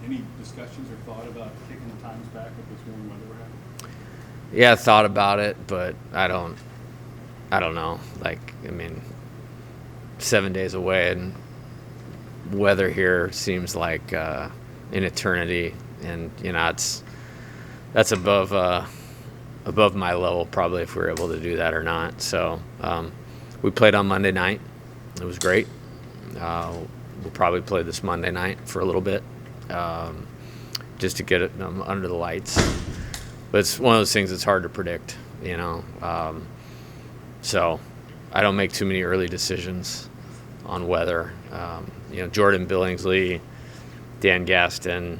Any discussions or thought about kicking the times back with this warm weather we're having? Yeah, I thought about it, but I don't know. Like, I mean, 7 days away, and weather here seems like an eternity, and that's above my level probably if we were able to do that or not. So we played on Monday night. It was great. We'll probably play this Monday night for a little bit, just to get it under the lights. But it's one of those things that's hard to predict, So I don't make too many early decisions on weather. Jordan Billingsley, Dan Gaston,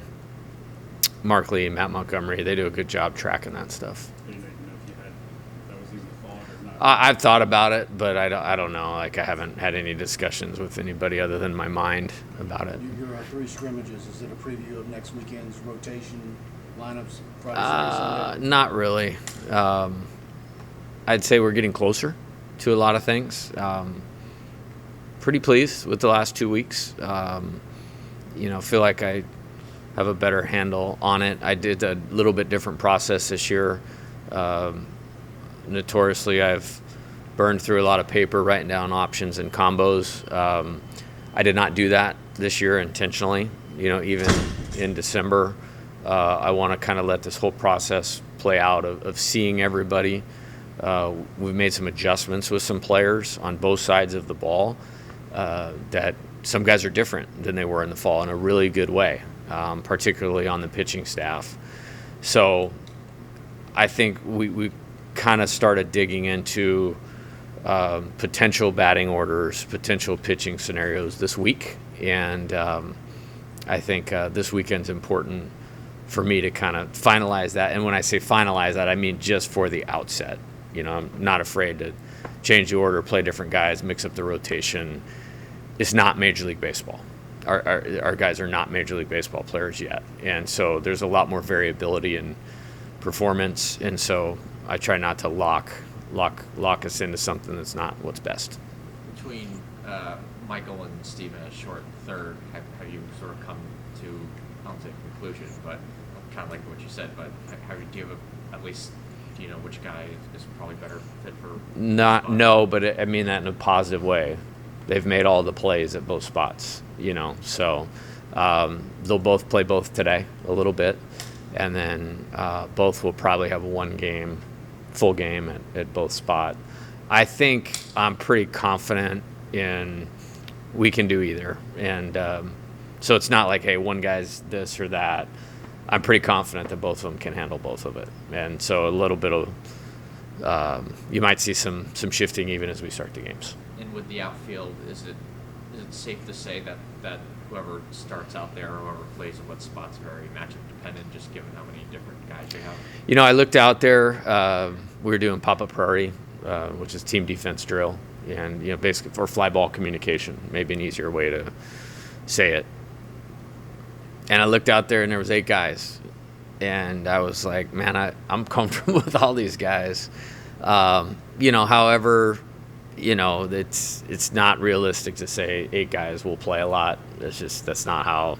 Mark Lee, Matt Montgomery, they do a good job tracking that stuff. Do you know if that was even a thought or not? I've thought about it, but I don't know. Like, I haven't had any discussions with anybody other than my mind about it. Your 3 scrimmages, is it a preview of next weekend's rotation lineups, Friday, Saturday, Sunday? Not really. I'd say we're getting closer to a lot of things. Pretty pleased with the last 2 weeks. Feel like I have a better handle on it. I did a little bit different process this year. Notoriously, I've burned through a lot of paper writing down options and combos. I did not do that this year intentionally. Even in December, I want to kind of let this whole process play out of seeing everybody. We've made some adjustments with some players on both sides of the ball that some guys are different than they were in the fall in a really good way, particularly on the pitching staff. So I think we kind of started digging into potential batting orders, potential pitching scenarios this week. And I think this weekend's important for me to kind of finalize that. And when I say finalize that, I mean just for the outset. I'm not afraid to change the order, play different guys, mix up the rotation. It's not Major League Baseball. Our guys are not Major League Baseball players yet. And so there's a lot more variability in performance. And so I try not to lock us into something that's not what's best. Between Michael and Steven at short third, have you sort of come to, I don't say conclusion, but kind of like what you said, but do you have at least, do you know which guy is probably better fit for? No, but I mean that in a positive way. They've made all the plays at both spots, so they'll both play both today a little bit, and then both will probably have full game at both spot. I think I'm pretty confident in we can do either, and so it's not like, hey, one guy's this or that. I'm pretty confident that both of them can handle both of it, and so a little bit of you might see some shifting even as we start the games. And with the outfield, is it safe to say that whoever starts out there or whoever plays in what spot's very matchup dependent, just given how many different guys you have? I looked out there. We were doing pop-up priority, which is team defense drill, and basically for fly ball communication, maybe an easier way to say it. And I looked out there, and there was 8 guys, and I was like, man, I'm comfortable with all these guys. However, it's not realistic to say 8 guys will play a lot. That's not how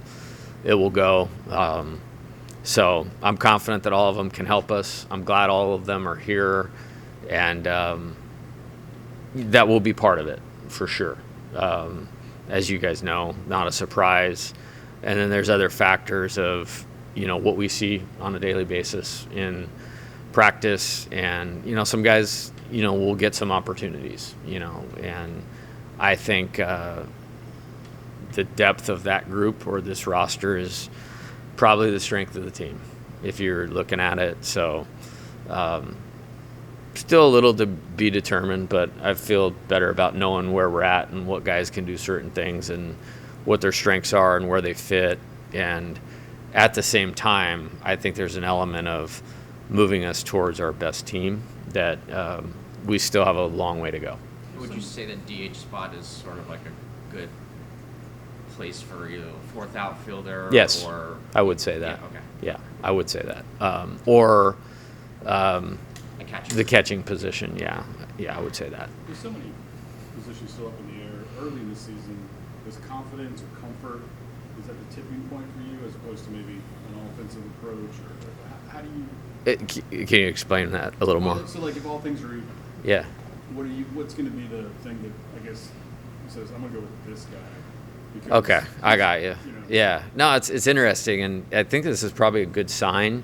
it will go. So I'm confident that all of them can help us. I'm glad all of them are here, and that will be part of it for sure. As you guys know, not a surprise. And then there's other factors of, what we see on a daily basis in practice. And, some guys, will get some opportunities, and I think the depth of that group or this roster is probably the strength of the team if you're looking at it. So still a little to be determined, but I feel better about knowing where we're at and what guys can do certain things and what their strengths are and where they fit. And at the same time, I think there's an element of moving us towards our best team that we still have a long way to go. Would you say that DH spot is sort of like a good place for either a fourth outfielder? Yes, or I would say that. Yeah, okay. Yeah, I would say that. Or the catching position, yeah, I would say that. There's so many positions still up in the air early in the season. Does confidence or comfort, is that the tipping point for you as opposed opposed to maybe an offensive approach, or how do you? Can you explain that a little more? So like if all things are equal, Yeah. what's going to be the thing that I guess says I'm going to go with this guy? Because Okay, I got you. know. Yeah, no, it's interesting, and I think this is probably a good sign.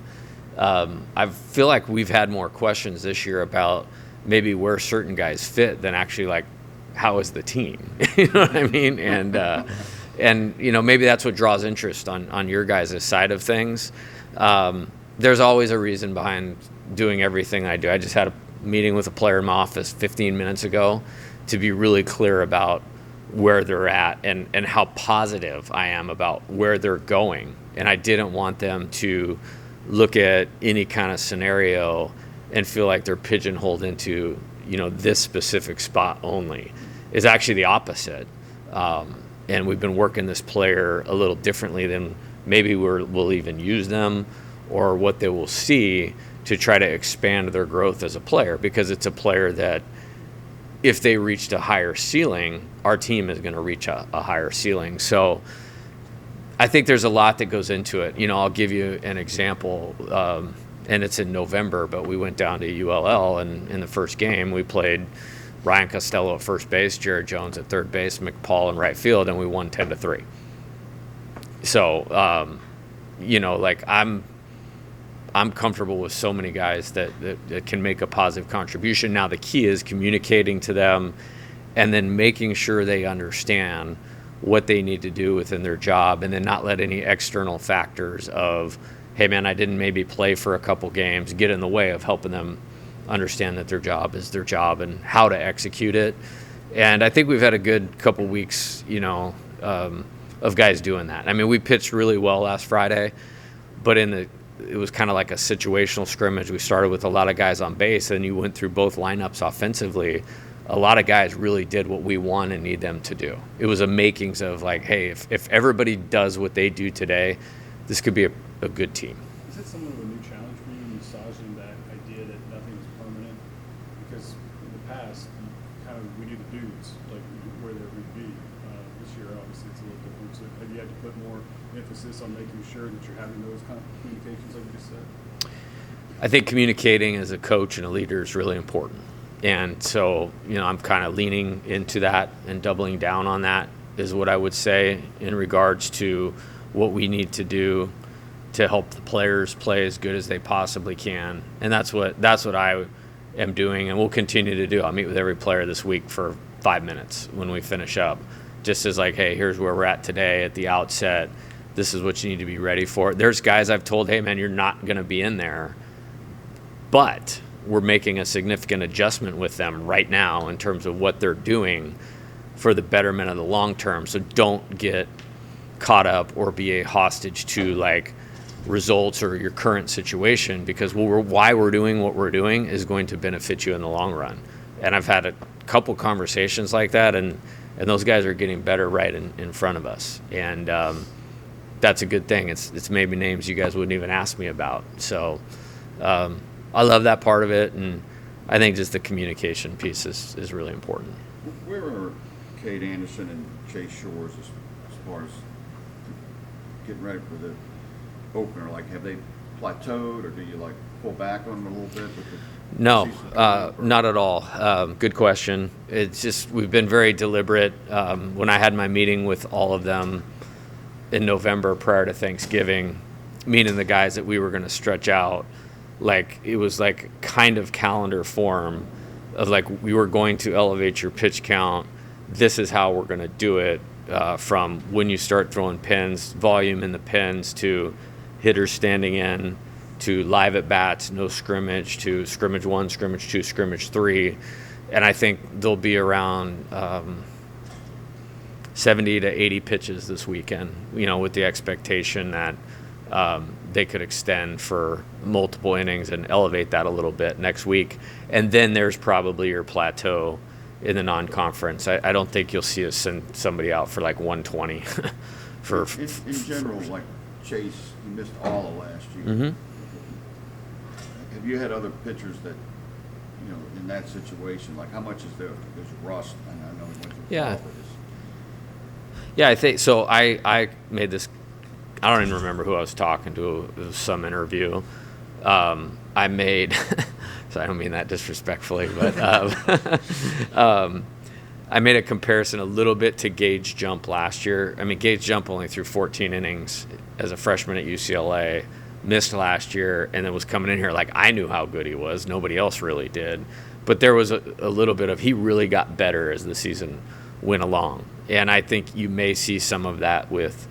I feel like we've had more questions this year about maybe where certain guys fit than actually like how is the team. You know what I mean? And you know, maybe that's what draws interest on your guys' side of things. There's always a reason behind doing everything I do. I just had a meeting with a player in my office 15 minutes ago to be really clear about where they're at and how positive I am about where they're going. And I didn't want them to look at any kind of scenario and feel like they're pigeonholed into, you know, this specific spot only. It's actually the opposite. And we've been working this player a little differently than maybe we'll even use them or what they will see to try to expand their growth as a player, because it's a player that if they reached a higher ceiling, our team is going to reach a higher ceiling. So I think there's a lot that goes into it. You know, I'll give you an example, and it's in November, but we went down to ULL, and in the first game we played Ryan Costello at first base, Jared Jones at third base, McPaul in right field, and we won 10-3. So, you know, like I'm comfortable with so many guys that can make a positive contribution. Now the key is communicating to them and then making sure they understand what they need to do within their job, and then not let any external factors of, hey man, I didn't maybe play for a couple games, get in the way of helping them understand that their job is their job and how to execute it. And I think we've had a good couple weeks, you know, of guys doing that. I mean, we pitched really well last Friday, but it was kind of like a situational scrimmage. We started with a lot of guys on base, and you went through both lineups offensively. A lot of guys really did what we want and need them to do. It was a makings of like, hey, if everybody does what they do today, this could be a good team. Is it somewhat of a new challenge for you, massaging that idea that nothing is permanent? Because in the past, we do the dudes, like where they would be. This year, obviously, it's a little different. So have you had to put more emphasis on making sure that you're having those kind of communications, like you just said? I think communicating as a coach and a leader is really important. And so, you know, I'm kind of leaning into that and doubling down on that is what I would say in regards to what we need to do to help the players play as good as they possibly can. And that's what I am doing and will continue to do. I'll meet with every player this week for 5 minutes when we finish up, just as like, hey, here's where we're at today at the outset. This is what you need to be ready for. There's guys I've told, hey, man, you're not going to be in there, but we're making a significant adjustment with them right now in terms of what they're doing for the betterment of the long term. So don't get caught up or be a hostage to like results or your current situation, because why we're doing what we're doing is going to benefit you in the long run. And I've had a couple conversations like that, and those guys are getting better right in front of us. And that's a good thing. It's maybe names you guys wouldn't even ask me about. So I love that part of it, and I think just the communication piece is really important. Where are Cade Anderson and Chase Shores as far as getting ready for the opener? Like, have they plateaued, or do you like pull back on them a little bit? With the No, season? not at all. Good question. It's just we've been very deliberate. When I had my meeting with all of them in November prior to Thanksgiving, meaning the guys that we were going to stretch out, like it was like kind of calendar form of like we were going to elevate your pitch count. This is how we're going to do it, from when you start throwing pins, volume in the pins, to hitters standing in, to live at bats, no scrimmage, to scrimmage 1, scrimmage 2, scrimmage 3. And I think there'll be around 70 to 80 pitches this weekend, you know, with the expectation that they could extend for multiple innings and elevate that a little bit next week. And then there's probably your plateau in the non-conference. I don't think you'll see us send somebody out for like 120. In general, like Chase, he missed all of last year. Mm-hmm. Have you had other pitchers that, you know, in that situation, like how much is there's rust? And I know he went through Yeah. fall, but Yeah, I think so. I made this. I don't even remember who I was talking to. It was some interview. I made, so I don't mean that disrespectfully, but I made a comparison a little bit to Gage Jump last year. I mean, Gage Jump only threw 14 innings as a freshman at UCLA, missed last year, and then was coming in here like I knew how good he was. Nobody else really did. But there was a little bit of he really got better as the season went along. And I think you may see some of that with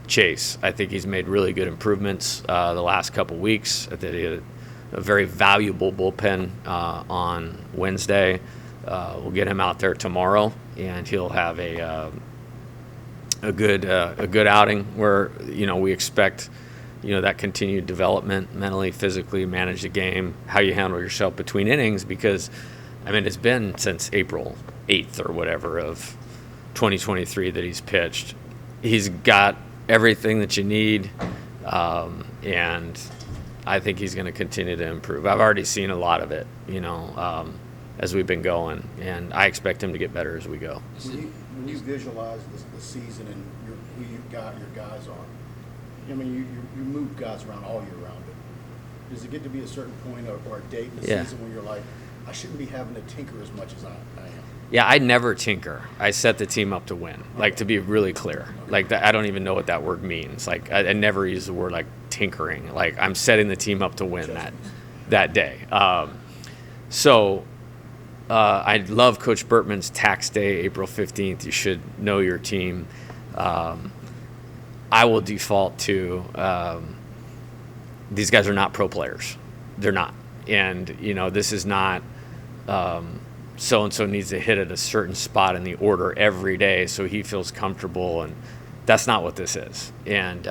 Chase. I think he's made really good improvements the last couple weeks. I think he had a very valuable bullpen on Wednesday. We'll get him out there tomorrow, and he'll have a good outing where we expect that continued development mentally, physically, manage the game, how you handle yourself between innings, because I mean it's been since April 8th or whatever of 2023 that he's pitched. He's got everything that you need, and I think he's going to continue to improve. I've already seen a lot of it, as we've been going, and I expect him to get better as we go. When you visualize the season and who you got your guys on, I mean, you move guys around all year round, but does it get to be a certain point or a date in the season where you're like, I shouldn't be having to tinker as much as I am? Yeah, I never tinker. I set the team up to win. Like, to be really clear. Like, I don't even know what that word means. Like, I never use the word, like, tinkering. Like, I'm setting the team up to win that day. I love Coach Burtman's tax day, April 15th. You should know your team. I will default to these guys are not pro players. They're not. And, this is not so-and-so needs to hit at a certain spot in the order every day so he feels comfortable. And that's not what this is. And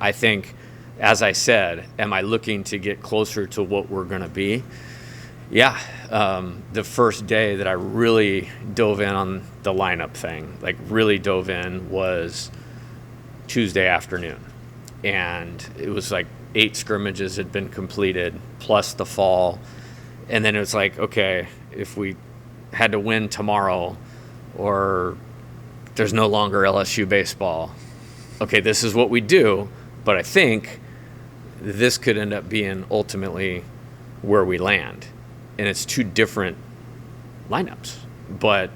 I think, as I said, am I looking to get closer to what we're going to be? Yeah. The first day that I really dove in on the lineup thing, like really dove in, was Tuesday afternoon. And it was like 8 scrimmages had been completed, plus the fall. And then it was like, okay, if we had to win tomorrow or there's no longer LSU baseball, okay, this is what we do. But I think this could end up being ultimately where we land. And it's 2 different lineups. But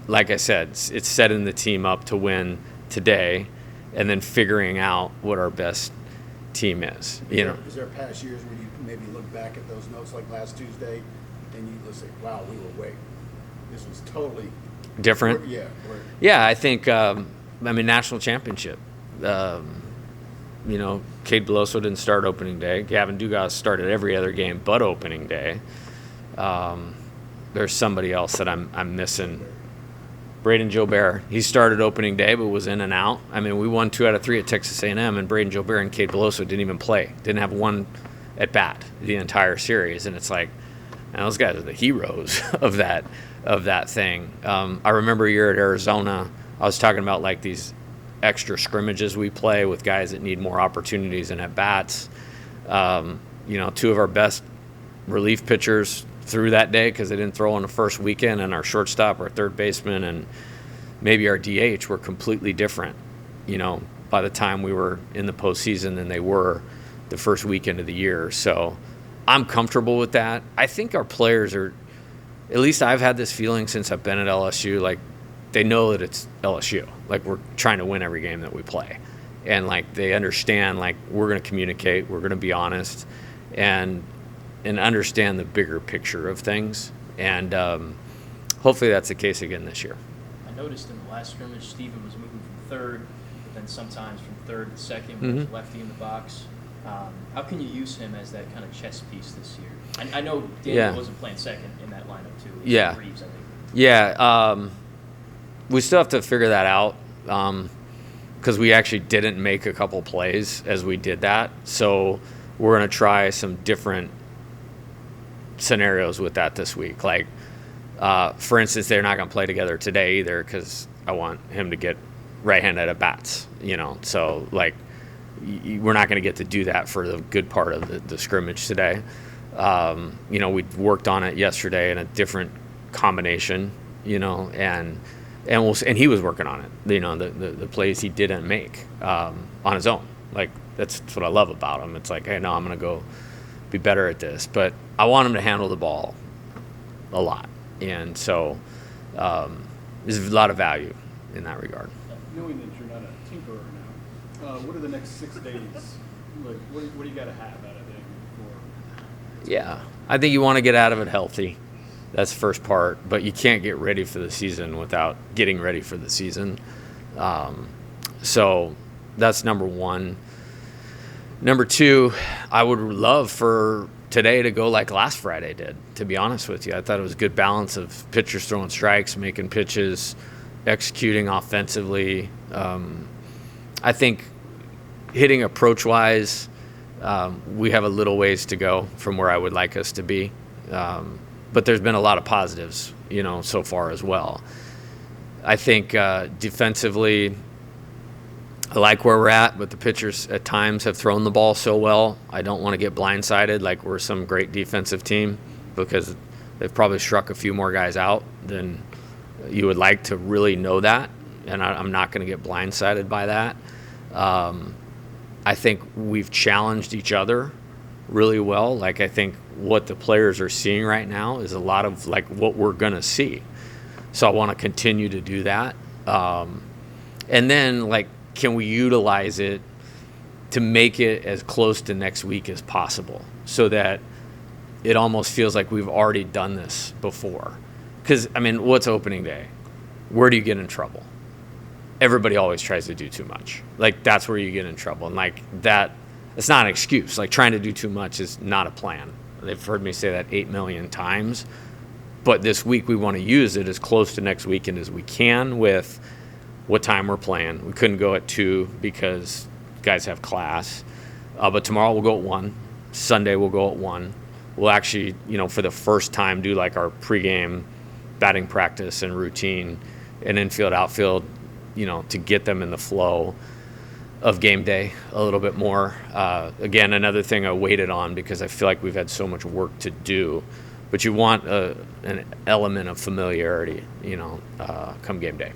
like I said, it's setting the team up to win today and then figuring out what our best team is. Is there past years where you maybe look back at those notes like last Tuesday and you say, wow, we were way, this was totally different? Yeah, I think, national championship. Cade Beloso didn't start opening day. Gavin Dugas started every other game but opening day. There's somebody else that I'm missing. Braden Jobert. He started opening day but was in and out. I mean, we won 2 out of 3 at Texas A&M, and Braden Jobert and Cade Beloso didn't even play. Didn't have one at bat the entire series. And it's like, man, those guys are the heroes of that thing. I remember a year at Arizona, I was talking about like these extra scrimmages we play with guys that need more opportunities and at bats. 2 of our best relief pitchers threw that day because they didn't throw on the first weekend, and our shortstop, our third baseman, and maybe our DH were completely different, by the time we were in the postseason than they were the first weekend of the year. So I'm comfortable with that. I think our players are, at least I've had this feeling since I've been at LSU, like they know that it's LSU. Like we're trying to win every game that we play. And like they understand, like we're going to communicate, we're going to be honest, and understand the bigger picture of things. And hopefully that's the case again this year. I noticed in the last scrimmage, Steven was moving from third, but then sometimes from third to second when there's lefty in the box. How can you use him as that kind of chess piece this year? I know Daniel wasn't playing second in that lineup too. Yeah. Reeves, I think. Yeah. We still have to figure that out because we actually didn't make a couple plays as we did that. So we're going to try some different scenarios with that this week. Like, for instance, they're not going to play together today either because I want him to get right-handed at bats, So, like, we're not going to get to do that for the good part of the scrimmage today. We worked on it yesterday in a different combination, and and he was working on it. The plays he didn't make on his own. Like that's what I love about him. It's like, hey, no, I'm gonna go be better at this, but I want him to handle the ball a lot, and so there's a lot of value in that regard. Knowing that you're not a tinkerer now, what are the next 6 days? Like, what do you got to have out of it for? Yeah, I think you want to get out of it healthy. That's the first part, but you can't get ready for the season without getting ready for the season. So that's number one. Number two, I would love for today to go like last Friday did, to be honest with you. I thought it was a good balance of pitchers throwing strikes, making pitches, executing offensively. I think hitting approach-wise, we have a little ways to go from where I would like us to be. But there's been a lot of positives, so far as well. I think defensively, I like where we're at, but the pitchers at times have thrown the ball so well. I don't want to get blindsided like we're some great defensive team, because they've probably struck a few more guys out than you would like to really know that, and I'm not going to get blindsided by that. I think we've challenged each other really well. Like, I think what the players are seeing right now is a lot of like what we're going to see. So I want to continue to do that. And then, like, can we utilize it to make it as close to next week as possible so that it almost feels like we've already done this before? Because, I mean, what's opening day? Where do you get in trouble? Everybody always tries to do too much. Like, that's where you get in trouble. And, like, it's not an excuse. Like, trying to do too much is not a plan. They've heard me say that 8 million times. But this week we want to use it as close to next weekend as we can with what time we're playing. We couldn't go at 2 because guys have class. But tomorrow we'll go at 1. Sunday we'll go at 1. We'll actually, for the first time do like our pregame batting practice and routine and infield, outfield, to get them in the flow of game day a little bit more. Again, another thing I waited on because I feel like we've had so much work to do. But you want an element of familiarity, come game day.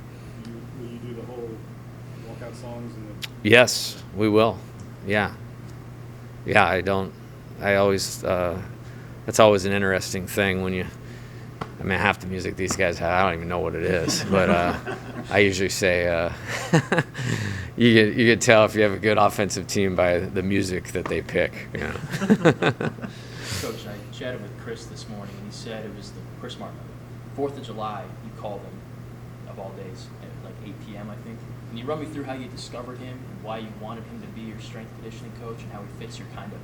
Will you do the whole walkout songs? Yes, we will. Yeah. Yeah, I always, that's always an interesting thing when half the music these guys have, I don't even know what it is. But I usually say you can tell if you have a good offensive team by the music that they pick. Coach, I chatted with Chris this morning, and he said it was Chris Martin, 4th of July, you called him, of all days, at like 8 p.m., I think. Can you run me through how you discovered him and why you wanted him to be your strength conditioning coach and how he fits your kind of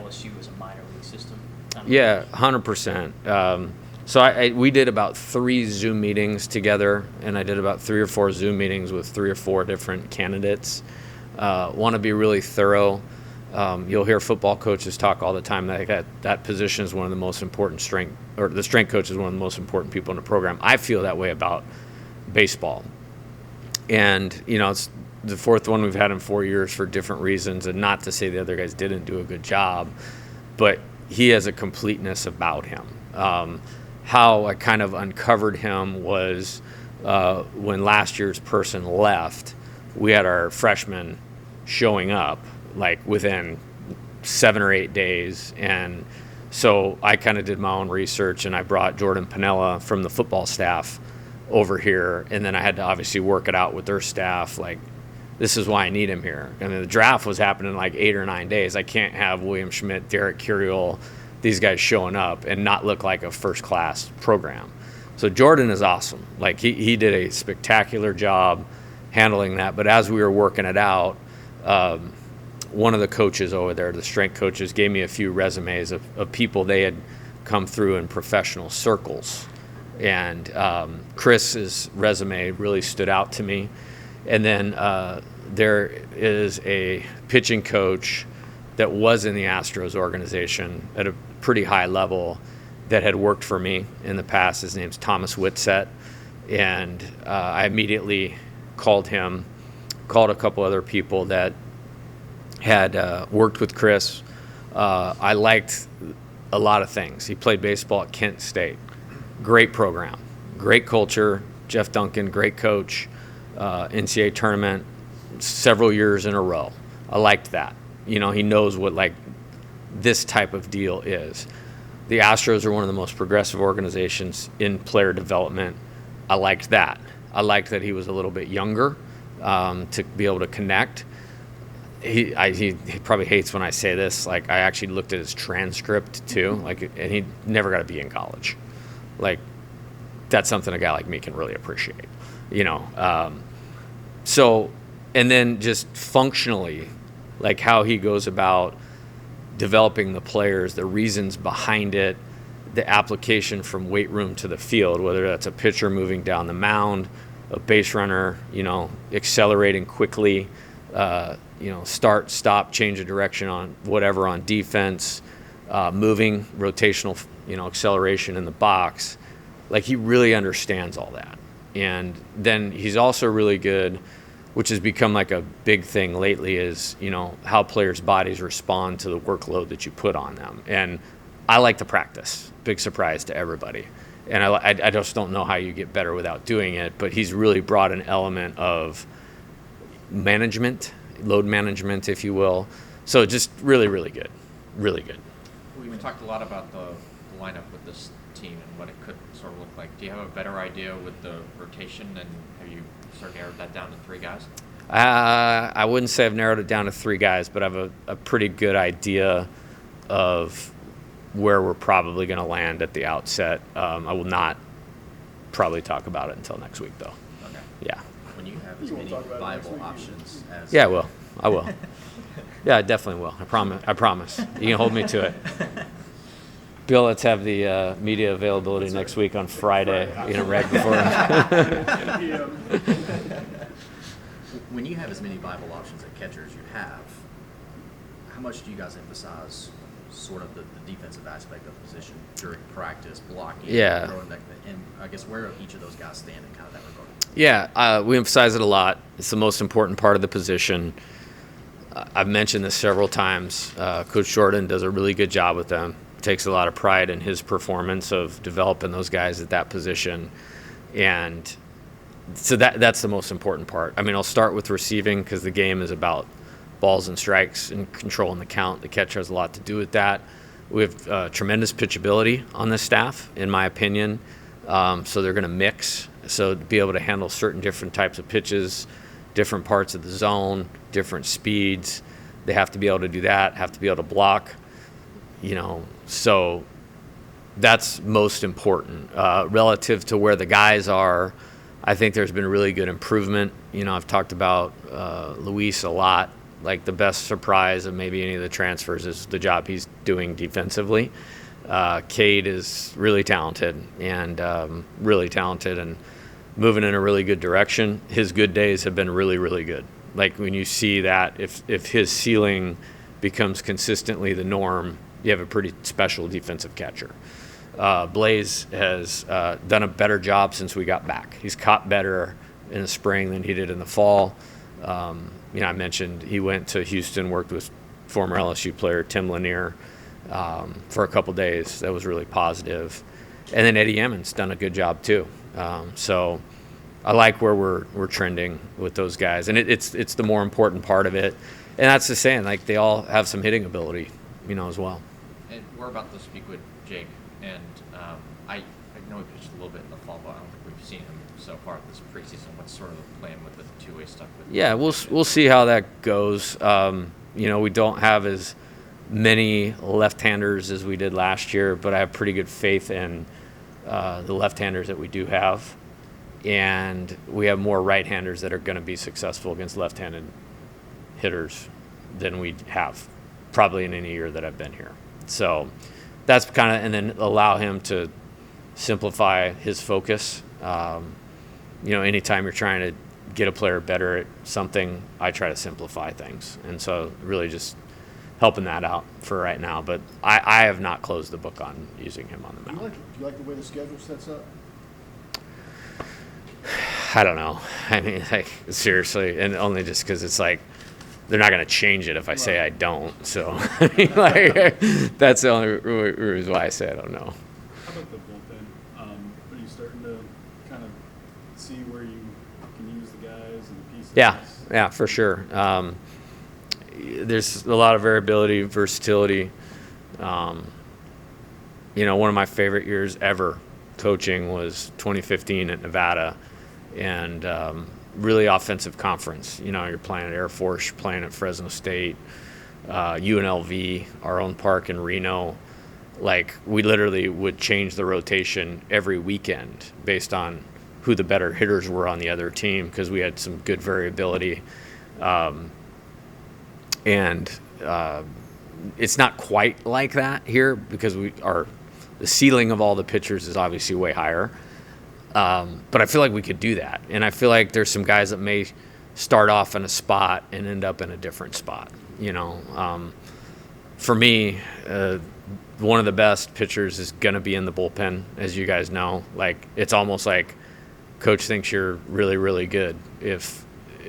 LSU as a minor league system? Yeah, 100%. So we did about 3 Zoom meetings together, and I did about 3 or 4 Zoom meetings with 3 or 4 different candidates. Want to be really thorough. You'll hear football coaches talk all the time that position is one of the most important the strength coach is one of the most important people in the program. I feel that way about baseball. And, it's the 4th one we've had in 4 years for different reasons, and not to say the other guys didn't do a good job, but he has a completeness about him. How I kind of uncovered him was when last year's person left, we had our freshmen showing up like within 7 or 8 days. And so I kind of did my own research, and I brought Jordan Pinella from the football staff over here. And then I had to obviously work it out with their staff. Like, this is why I need him here. And the draft was happening in like 8 or 9 days. I can't have William Schmidt, Derek Curiel, these guys showing up and not look like a first-class program. So Jordan is awesome. Like, he did a spectacular job handling that. But as we were working it out, one of the coaches over there, the strength coaches, gave me a few resumes of people they had come through in professional circles. And Chris's resume really stood out to me. And then there is a pitching coach that was in the Astros organization at a pretty high level that had worked for me in the past. His name's Thomas Whitsett. And I immediately called him, called a couple other people that had worked with Chris. I liked a lot of things. He played baseball at Kent State. Great program, great culture, Jeff Duncan, great coach, NCAA tournament several years in a row. I liked that. He knows what like this type of deal is. The Astros are one of the most progressive organizations in player development. I liked that. I liked that he was a little bit younger to be able to connect. He probably hates when I say this. Like, I actually looked at his transcript too. Like, and he never got to be in college. Like, that's something a guy like me can really appreciate. So, and then just functionally, like how he goes about developing the players, the reasons behind it, the application from weight room to the field, whether that's a pitcher moving down the mound, a base runner, accelerating quickly, start, stop, change of direction on whatever on defense, moving, rotational, acceleration in the box. Like, he really understands all that. And then he's also really good, which has become like a big thing lately, is, how players' bodies respond to the workload that you put on them. And I like to practice. Big surprise to everybody. And I just don't know how you get better without doing it, but he's really brought an element of management, load management, if you will. So just really, really good. Really good. We talked a lot about the lineup with this team and what it could sort of look like. Do you have a better idea with the rotation, and have you sort of narrowed that down to 3 guys? I wouldn't say I've narrowed it down to 3 guys, but I have a pretty good idea of where we're probably going to land at the outset. I will not probably talk about it until next week, though. Okay. Yeah. When you have as You won't many talk about it next viable week, options as Yeah, I will. Yeah, I definitely will. I promise. You can hold me to it. Bill, let's have the media availability next week on Friday. Right before. when you have as many viable options at catcher as you have, how much do you guys emphasize sort of the defensive aspect of the position during practice, blocking, Yeah. throwing back, and I guess where each of those guys stand in kind of that regard? Yeah, we emphasize it a lot. It's the most important part of the position. I've mentioned this several times. Coach Jordan does a really good job with them. Takes a lot of pride in his performance of developing those guys at that position. And so that's the most important part. I mean, I'll start with receiving because the game is about balls and strikes and controlling the count. The catcher has a lot to do with that. We have tremendous pitchability on this staff, in my opinion. So they're going to mix. So to be able to handle certain different types of pitches, different parts of the zone, different speeds, they have to be able to do that, have to be able to block. So that's most important. Relative to where the guys are, I think there's been really good improvement. I've talked about Luis a lot. Like, the best surprise of maybe any of the transfers is the job he's doing defensively. Cade is really talented and moving in a really good direction. His good days have been really, really good. Like, when you see that, if his ceiling becomes consistently the norm, you have a pretty special defensive catcher. Blaze has done a better job since we got back. He's caught better in the spring than he did in the fall. I mentioned he went to Houston, worked with former LSU player Tim Lanier for a couple days. That was really positive. And then Eddie Emmons done a good job too. So I like where we're trending with those guys, and it's the more important part of it. And that's the saying, like, they all have some hitting ability, as well. And we're about to speak with Jake, and I know he pitched a little bit in the fall, but I don't think we've seen him so far this preseason. What's sort of the plan with the two-way stuff? Yeah, we'll see how that goes. We don't have as many left-handers as we did last year, but I have pretty good faith in the left-handers that we do have. And we have more right-handers that are going to be successful against left-handed hitters than we have probably in any year that I've been here. So that's kind of, and then allow him to simplify his focus. Anytime you're trying to get a player better at something, I try to simplify things. And so really just helping that out for right now. But I have not closed the book on using him on the Do mound. you like the way the schedule sets up? I don't know. I mean, like, seriously, and only just because it's like they're not going to change it if I say I don't. So, that's the only reason why I say I don't know. How about the bullpen? Are you starting to kind of see Yeah, for sure. There's a lot of variability, versatility. One of my favorite years ever coaching was 2015 at Nevada, and really offensive conference. You're playing at Air Force, you're playing at Fresno State, UNLV, our own park in Reno. Like, we literally would change the rotation every weekend based on who the better hitters were on the other team, because we had some good variability. It's not quite like that here, because the ceiling of all the pitchers is obviously way higher. But I feel like we could do that. And I feel like there's some guys that may start off in a spot and end up in a different spot. For me, one of the best pitchers is going to be in the bullpen, as you guys know. Like, it's almost like coach thinks you're really, really good if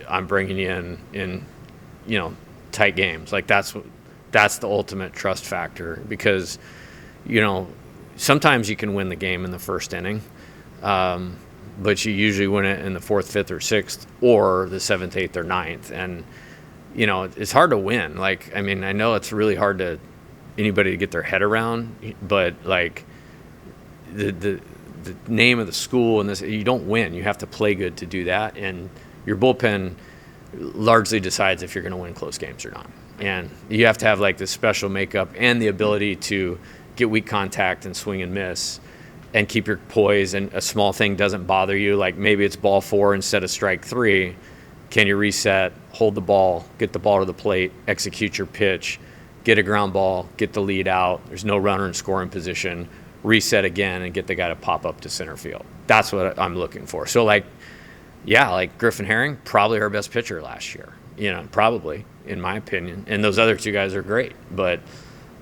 I'm bringing you in tight games. Like, that's the ultimate trust factor, because, sometimes you can win the game in the first inning, but you usually win it in the fourth, fifth, or sixth, or the seventh, eighth, or ninth. And, it's hard to win. Like, I mean, I know it's really hard to anybody to get their head around, but like the name of the school and this, you don't win. You have to play good to do that. And your bullpen largely decides if you're going to win close games or not. And you have to have like this special makeup and the ability to get weak contact and swing and miss and keep your poise, and a small thing doesn't bother you. Like, maybe it's ball 4 instead of strike 3. Can you reset, hold the ball, get the ball to the plate, execute your pitch, get a ground ball, get the lead out, there's no runner in scoring position, reset again, and get the guy to pop up to center field. That's what I'm looking for. So, like Griffin Herring, probably our best pitcher last year, probably, in my opinion. And those other two guys are great. But,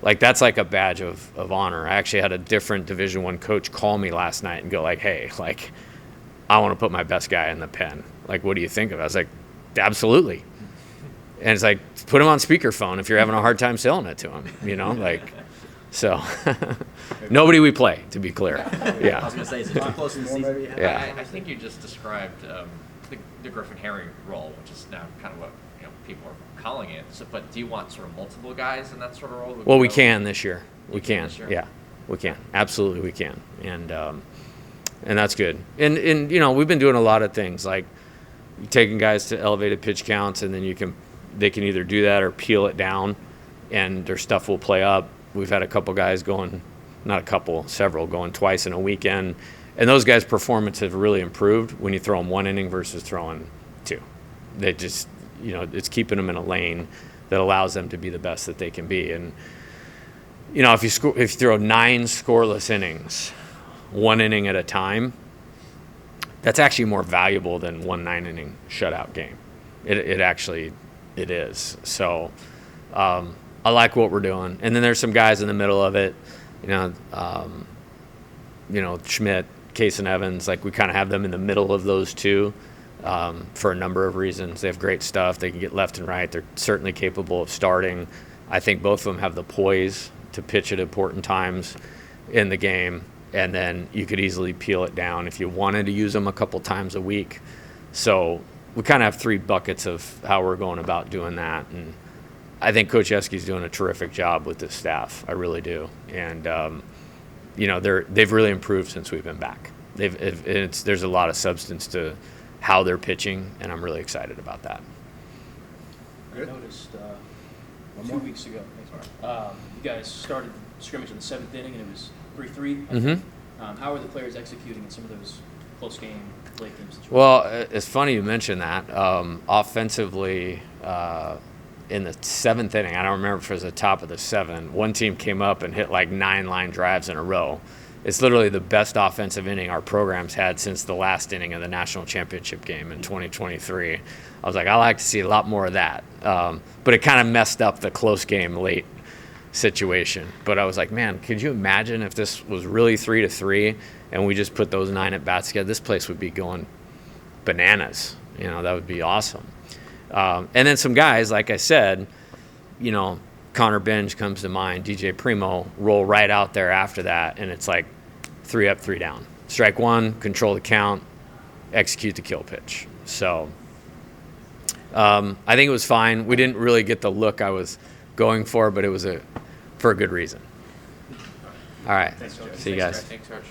like, that's like a badge of honor. I actually had a different Division I coach call me last night and go, like, hey, like, I want to put my best guy in the pen. Like, what do you think of it? I was like, absolutely. And it's like, put him on speakerphone if you're having a hard time selling it to him, like, so. Nobody we play, to be clear. Yeah. I was going to say, is it too close to the season? Yeah. I think you just described the Griffin Herring role, which is now kind of what people are calling it. So, but do you want sort of multiple guys in that sort of role? Well, we can this year. We can. This year? Yeah, we can. Absolutely, we can. And that's good. And we've been doing a lot of things, like taking guys to elevated pitch counts, and then they can either do that or peel it down, and their stuff will play up. We've had a couple guys several going twice in a weekend, and those guys' performance have really improved when you throw them 1 inning versus throwing 2. They just, it's keeping them in a lane that allows them to be the best that they can be. And, if you throw 9 scoreless innings, 1 inning at a time, that's actually more valuable than 1 9-inning shutout game. It is. So I like what we're doing. And then there's some guys in the middle of it, Schmidt, Case, and Evans. Like, we kind of have them in the middle of those two for a number of reasons. They have great stuff. They can get left and right. They're certainly capable of starting. I think both of them have the poise to pitch at important times in the game. And then you could easily peel it down if you wanted to use them a couple times a week. So we kind of have 3 buckets of how we're going about doing that. And I think Coach Eske's doing a terrific job with this staff. I really do. And, they've really improved since we've been back. There's a lot of substance to how they're pitching, and I'm really excited about that. I noticed 2 weeks ago, you guys started scrimmage in the 7th inning, and it was 3-3. Mm-hmm. How are the players executing in some of those close game, late game situations? Well, it's funny you mentioned that. Offensively, in the 7th inning, I don't remember if it was the top of the 7, one team came up and hit like 9 line drives in a row. It's literally the best offensive inning our program's had since the last inning of the national championship game in 2023. I was like, I like to see a lot more of that. But it kind of messed up the close game late situation. But I was like, man, could you imagine if this was really 3-3 and we just put those 9 at bats together? This place would be going bananas. That would be awesome. And then some guys, like I said, Connor Benj comes to mind, DJ Primo, roll right out there after that, and it's like 3 up, 3 down. Strike 1, control the count, execute the kill pitch. So I think it was fine. We didn't really get the look I was going for, but it was for a good reason. All right. Thanks, Coach. See you guys. Thanks, Coach.